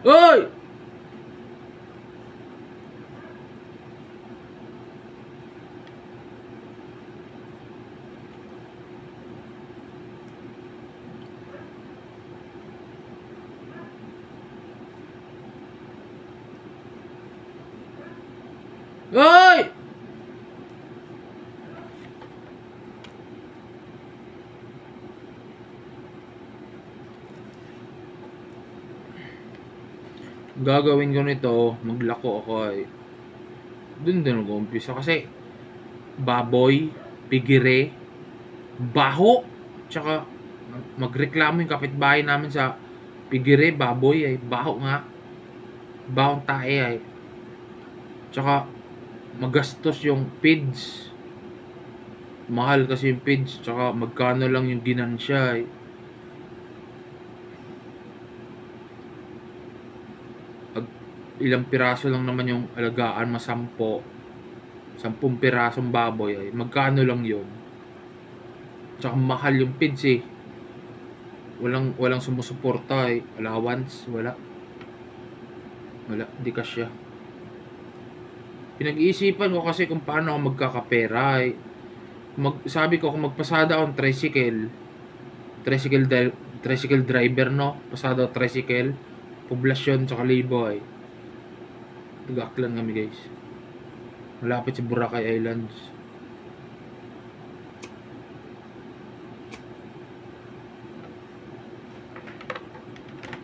Oy! Oy! Gagawin ko nito, maglako ako ay. Doon din nag-uumpisa kasi baboy, pigire, baho, tsaka magreklamo yung kapitbahay namin sa pigire, baboy ay baho nga. Bahong tae ay. Tsaka magastos yung feeds. Mahal kasi yung feeds, tsaka magkano lang yung ginansya ay. Ilang piraso lang naman yung alagaan, 10 pirasong baboy ay magkano lang yun. Tsaka mahal yung feeds eh. Walang sumusuporta eh. Allowance, wala, di kasya. Pinag-iisipan ko kasi kung paano ako magkakapera eh. Sabi ko kung magpasada akong tricycle driver no, pasada ako tricycle, poblasyon sa Kalibo ay. Tagaklan kami guys. Malapit sa Boracay Islands.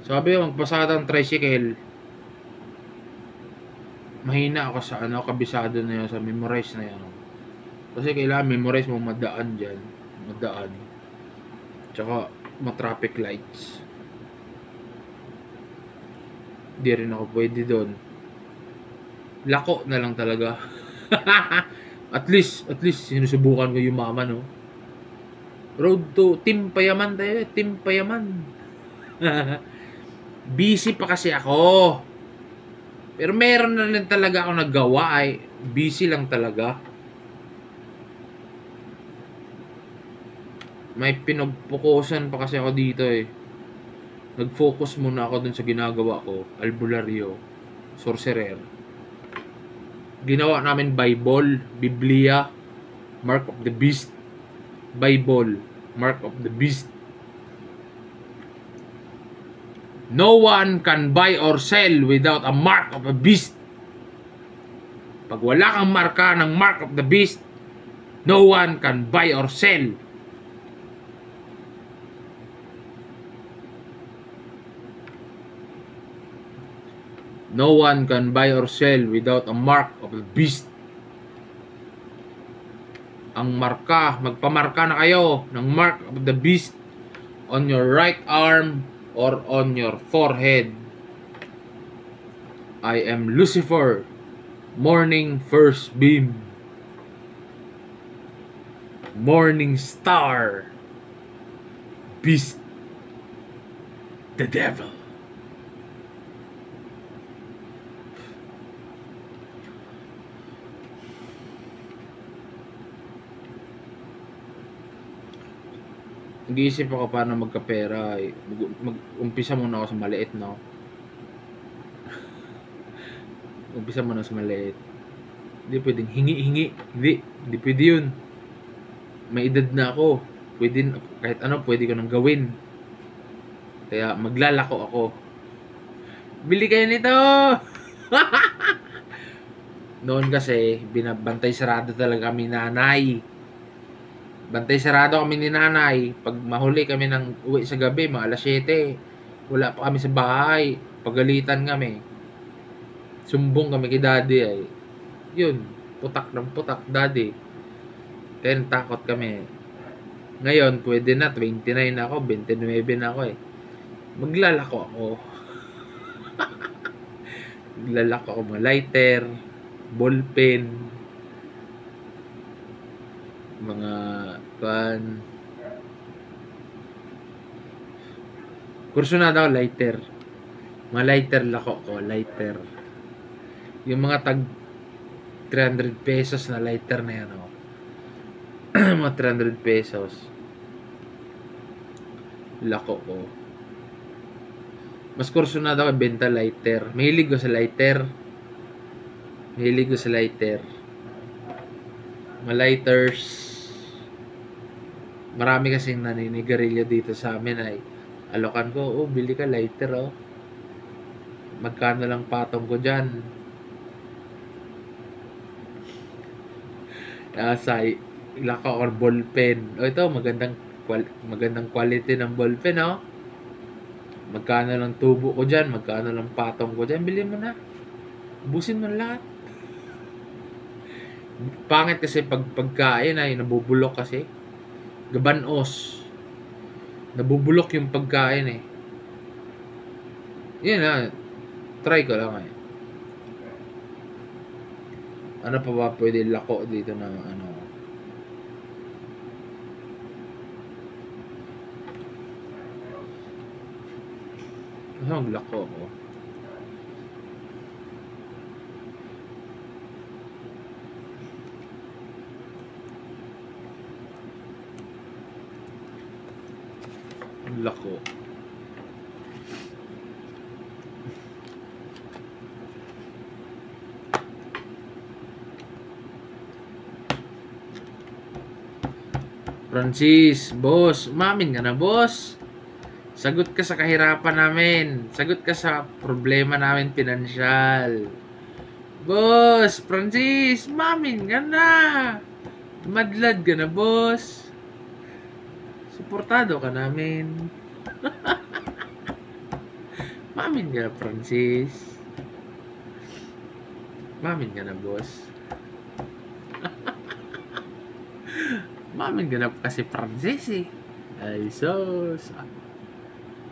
Sabi ko magpasada ang tricycle. Mahina ako sa kabisado na yun, sa memorize na yan. Kasi kailangan memorize mo madaan dyan. Madaan. Tsaka ma-traffic lights. Di rin ako pwede doon. Lako na lang talaga. At least sinusubukan ko yung mama no. Road to Team Payaman tayo, Team Payaman. Busy pa kasi ako. Pero meron na rin talaga ako nagawa ay. Busy lang talaga. May pinagpokusan pa kasi ako dito eh. Nag-focus muna ako dun sa ginagawa ko. Albularyo. Sorcerer. Ginawa namin Bible, Biblia, Mark of the Beast. Bible, Mark of the Beast. No one can buy or sell without a mark of a beast. Pag wala kang marka ng Mark of the Beast, no one can buy or sell. No one can buy or sell without a mark of the beast. Ang marka, magpamarka na kayo ng mark of the beast on your right arm or on your forehead. I am Lucifer, morning first beam, morning star, beast, the devil. Nag-iisip ako paano magkapera. Mag-umpisa muna ako sa maliit, no? Umpisa muna sa maliit. Hindi pwedeng hingi-hingi. Hindi pwede yun. May edad na ako. Pwede, kahit ano, pwede ko nang gawin. Kaya maglalako ako. Bili kayo nito! Noon kasi, binabantay sarado talaga kami nanay. Bantay sarado kami ni nanay. Pag mahuli kami ng uwi sa gabi, mga alas 7, wala pa kami sa bahay. Pagalitan kami. Sumbong kami kay daddy ay. Yun, putak ng putak, daddy. Kaya natakot kami. Ngayon, pwede na, 29 na ako, 29 na ako eh. Maglalako ako. Maglalako ako mga lighter, ballpen, mga kursunada ako lighter. Mga lighter lako ko, lighter. Yung mga tag 300 pesos na lighter na yan ako. Mga 300 pesos. Lako ko. Mas kursunado ako benta lighter. Mahilig ko sa lighter. Lighters. Marami kasing naninigarilyo dito sa amin ay alokan ko, oh, bili ka lighter, oh. Magkano lang patong ko dyan? Sa ilaka or ballpen. O ito, magandang quality ng ballpen, oh. Magkano lang tubo ko dyan? Magkano lang patong ko dyan? Bili mo na. Ubusin mo lahat. Pangit kasi pagkain ay nabubulok kasi. Gabanos. Nabubulok yung pagkain eh. Yun na. Try ko lang eh. Ano pa ba pwede lako dito na ano? Ano lako ko? Lako. Francis, boss, umamin ka na, boss. Sagot ka sa kahirapan namin. Sagot ka sa problema namin pinansyal. Boss, Francis, umamin ka na. Madlad ka na, boss. Suportado ka namin. Umamin ka na, Francis. Umamin ka na, boss. Umamin ka na kasi Francis eh. Ay, sos.